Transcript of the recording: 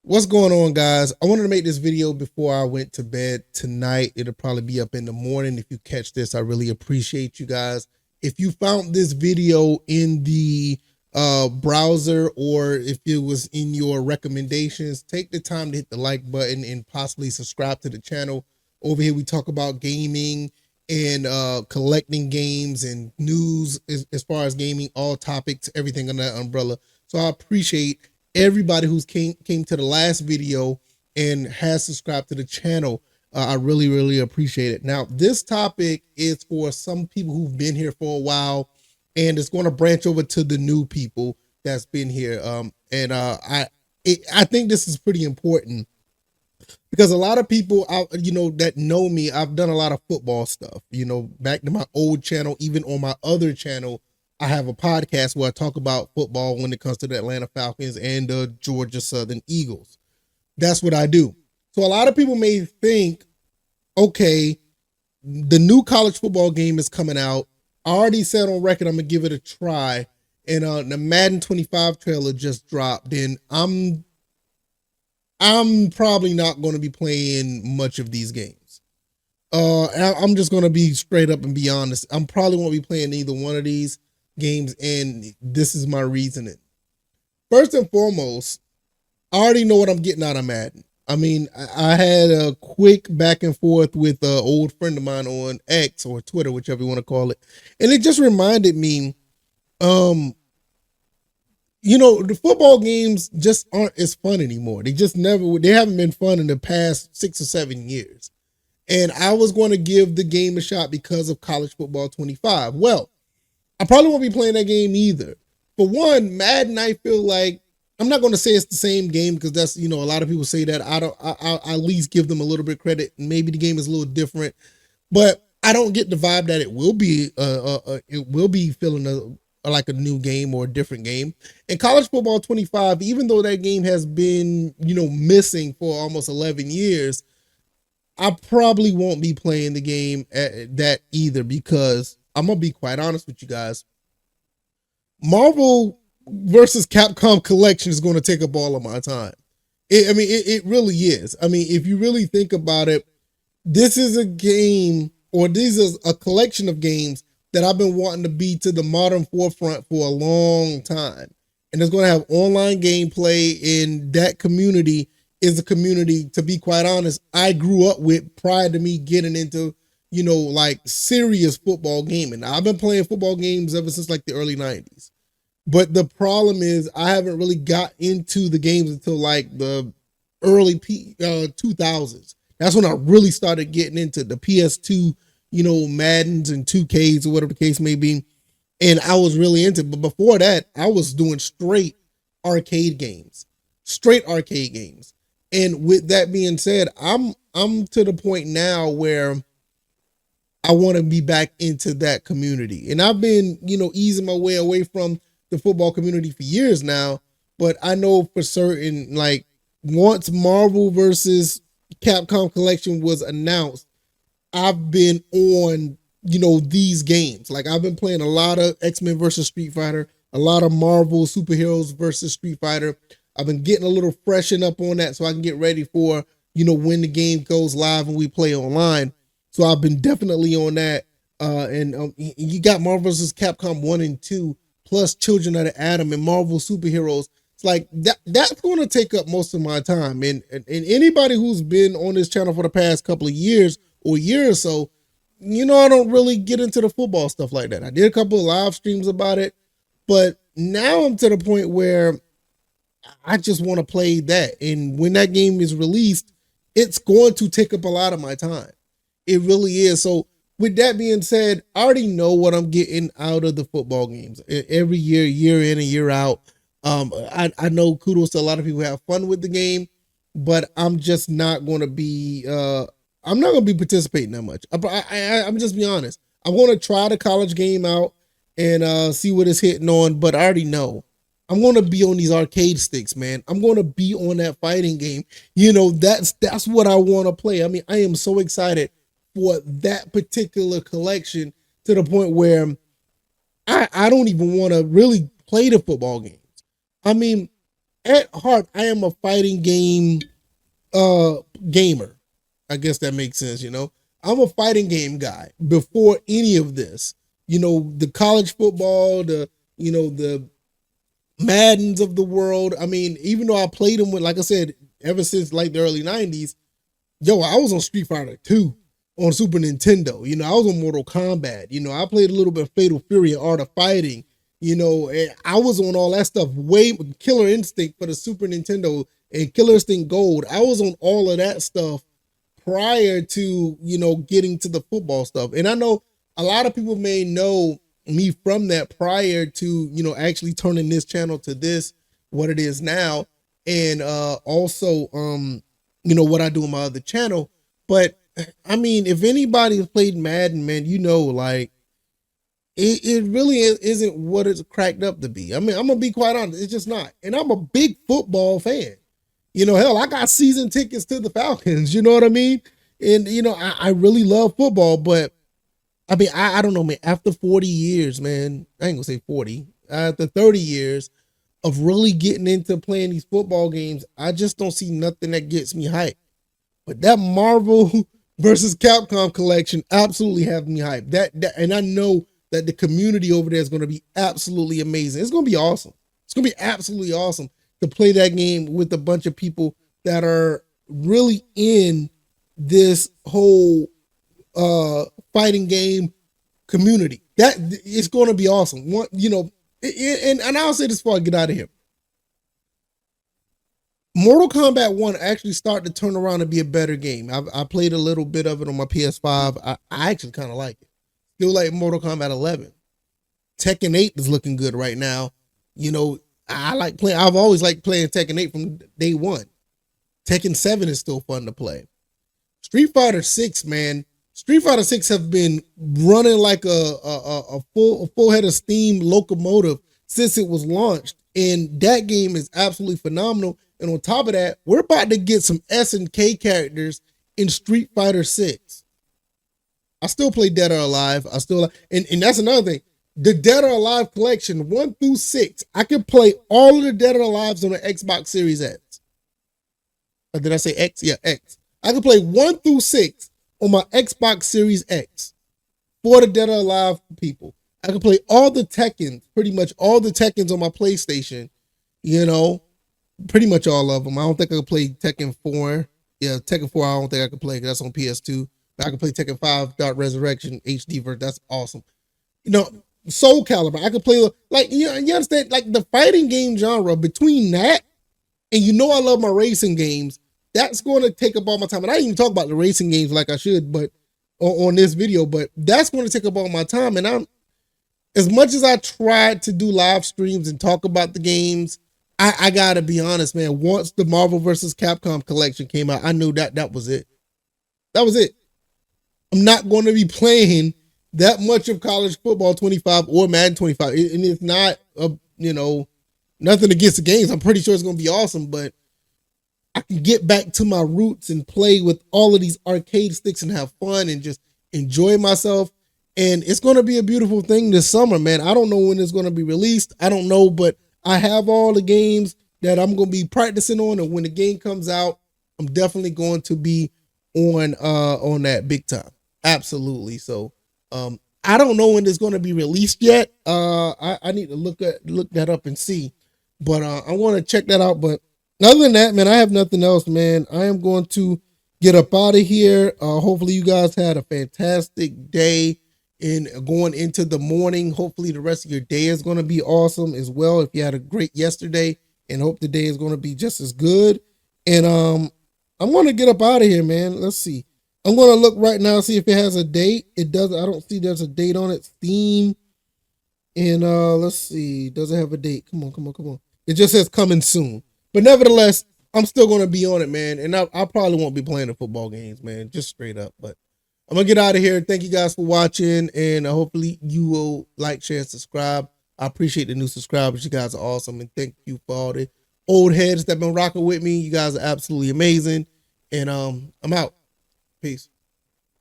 What's going on, guys? I wanted to make this video before I went to bed tonight. It'll probably be up in the morning. If you catch this, I really appreciate you guys. If you found this video in the browser, or if it was in your recommendations, take the time to hit the like button and possibly subscribe to the channel. Over here we talk about gaming and collecting games and news as far as gaming, all topics, everything under that umbrella. So I appreciate everybody who's came to the last video and has subscribed to the channel. I really appreciate it. Now, this topic is for some people who've been here for a while, and it's going to branch over to the new people that's been here. I think this is pretty important because a lot of people that know me, I've done a lot of football stuff. Back to my old channel, even on my other channel, I have a podcast where I talk about football when it comes to the Atlanta Falcons and the Georgia Southern Eagles. That's what I do. So a lot of people may think, okay, the new college football game is coming out. I already said on record I'm gonna give it a try, and the Madden 25 trailer just dropped, and I'm probably not going to be playing much of these games. I'm just going to be straight up and be honest. I'm probably won't be playing either one of these games, and this is my reasoning. First and foremost, I already know what I'm getting out of Madden. I mean, I had a quick back and forth with an old friend of mine on X or Twitter, whichever you want to call it, and it just reminded me, the football games just aren't as fun anymore. They haven't been fun in the past 6 or 7 years. And I was going to give the game a shot because of college football 25. Well, I probably won't be playing that game either. For one, Madden, I feel like, I'm not going to say it's the same game because that's, a lot of people say that. I'll at least give them a little bit of credit. Maybe the game is a little different, but I don't get the vibe that it will be feeling like a new game or a different game. And college football 25, even though that game has been, missing for almost 11 years, I probably won't be playing the game at that either, because I'm going to be quite honest with you guys. Marvel versus Capcom collection is going to take up all of my time. It really is. I mean, if you really think about it, this is a game, or this is a collection of games that I've been wanting to be to the modern forefront for a long time. And it's going to have online gameplay, and that community is a community, to be quite honest, I grew up with prior to me getting into, like serious football gaming. Now, I've been playing football games ever since like the early 90s. But the problem is I haven't really got into the games until like the early 2000s. That's when I really started getting into the PS2, Maddens and 2Ks or whatever the case may be. And I was really into it. But before that, I was doing straight arcade games. And with that being said, I'm to the point now where I want to be back into that community. And I've been, easing my way away from the football community for years now. But I know for certain, like, once Marvel versus Capcom collection was announced, I've been on, these games. Like, I've been playing a lot of X-Men versus Street Fighter, a lot of Marvel superheroes versus Street Fighter. I've been getting a little freshen up on that so I can get ready for, when the game goes live and we play online. So I've been definitely on that. And you got Marvel vs. Capcom 1 and 2, plus Children of the Atom and Marvel superheroes. It's like that's going to take up most of my time. And anybody who's been on this channel for the past couple of years or year or so, I don't really get into the football stuff like that. I did a couple of live streams about it, but now I'm to the point where I just want to play that. And when that game is released, it's going to take up a lot of my time. It really is. So with that being said, I already know what I'm getting out of the football games every year, year in and year out. I know kudos to a lot of people who have fun with the game, but I'm just not going to be, I'm not going to be participating that much. I'm just be honest. I'm going to try the college game out and see what it's hitting on, but I already know I'm going to be on these arcade sticks, man. I'm going to be on that fighting game. That's what I want to play. I mean, I am so excited for that particular collection to the point where I don't even want to really play the football games. I mean, at heart, I am a fighting game uh gamer. I guess that makes sense, you know. I'm a fighting game guy before any of this. You know, the college football, the Maddens of the world. I mean, even though I played them with, like I said, ever since like the early 90s, yo, I was on Street Fighter 2 on Super Nintendo. You know, I was on Mortal Kombat. You know, I played a little bit of Fatal Fury and Art of Fighting. You know, and I was on all that stuff. Way Killer Instinct for the Super Nintendo and Killer Instinct Gold. I was on all of that stuff prior to, getting to the football stuff. And I know a lot of people may know me from that prior to, actually turning this channel to this, what it is now. And also, what I do on my other channel. But I mean, if anybody's played Madden, man, like it really isn't what it's cracked up to be. I mean, I'm gonna be quite honest, it's just not. And I'm a big football fan. Hell, I got season tickets to the Falcons. You know what I mean? And I really love football, but I mean, I don't know, man. After 40 years, man, I ain't gonna say 40. After 30 years of really getting into playing these football games, I just don't see nothing that gets me hyped. But that Marvel versus Capcom collection absolutely have me hyped. And I know that the community over there is going to be absolutely amazing. It's going to be awesome. It's going to be absolutely awesome to play that game with a bunch of people that are really in this whole fighting game community. That it's going to be awesome. And I'll say this before I get out of here. Mortal Kombat 1 actually started to turn around and be a better game. I played a little bit of it on my PS5. I actually kind of like it. Still like Mortal Kombat 11. Tekken 8 is looking good right now. I've always liked playing Tekken 8 from day one. Tekken 7 is still fun to play. Street Fighter 6, man. Street Fighter 6 have been running like a full head of steam locomotive since it was launched. And that game is absolutely phenomenal. And on top of that, we're about to get some SNK characters in Street Fighter 6. I still play Dead or Alive. And that's another thing. The Dead or Alive collection, 1 through 6, I can play all of the Dead or Alives on the Xbox Series X. Or did I say X? Yeah, X. I can play 1 through 6 on my Xbox Series X for the Dead or Alive people. I can play all the Tekkens, pretty much all the Tekkens on my PlayStation, pretty much all of them. I don't think I can play Tekken 4. Yeah, Tekken 4 I don't think I can play because that's on PS2. But I can play Tekken 5 Dark Resurrection HD version. That's awesome. Soul Calibur. I could play, you understand, like the fighting game genre between that and I love my racing games. That's going to take up all my time. And I didn't even talk about the racing games like I should, but on this video, but that's going to take up all my time. And as much as I tried to do live streams and talk about the games, I gotta be honest, man. Once the Marvel vs. Capcom collection came out, I knew that was it. That was it. I'm not going to be playing that much of college football 25 or Madden 25. And it's not, nothing against the games. I'm pretty sure it's going to be awesome, but I can get back to my roots and play with all of these arcade sticks and have fun and just enjoy myself. And it's going to be a beautiful thing this summer, man. I don't know when it's going to be released. I don't know, but I have all the games that I'm going to be practicing on. And when the game comes out, I'm definitely going to be on that big time. Absolutely. So, I don't know when it's going to be released yet. I need to look that up and see, but I want to check that out. But other than that, man, I have nothing else, man. I am going to get up out of here. Hopefully you guys had a fantastic day and going into the morning. Hopefully the rest of your day is going to be awesome as well. If you had a great yesterday, and hope the day is going to be just as good. And I'm going to get up out of here, man. Let's see. I'm going to look right now, see if it has a date. It doesn't. I don't see there's a date on it. Steam. And let's see. Does it have a date? Come on. It just says coming soon. But nevertheless, I'm still going to be on it, man. And I probably won't be playing the football games, man. Just straight up. But I'm going to get out of here. Thank you guys for watching. And hopefully you will like, share, and subscribe. I appreciate the new subscribers. You guys are awesome. And thank you for all the old heads that have been rocking with me. You guys are absolutely amazing. And I'm out. Peace.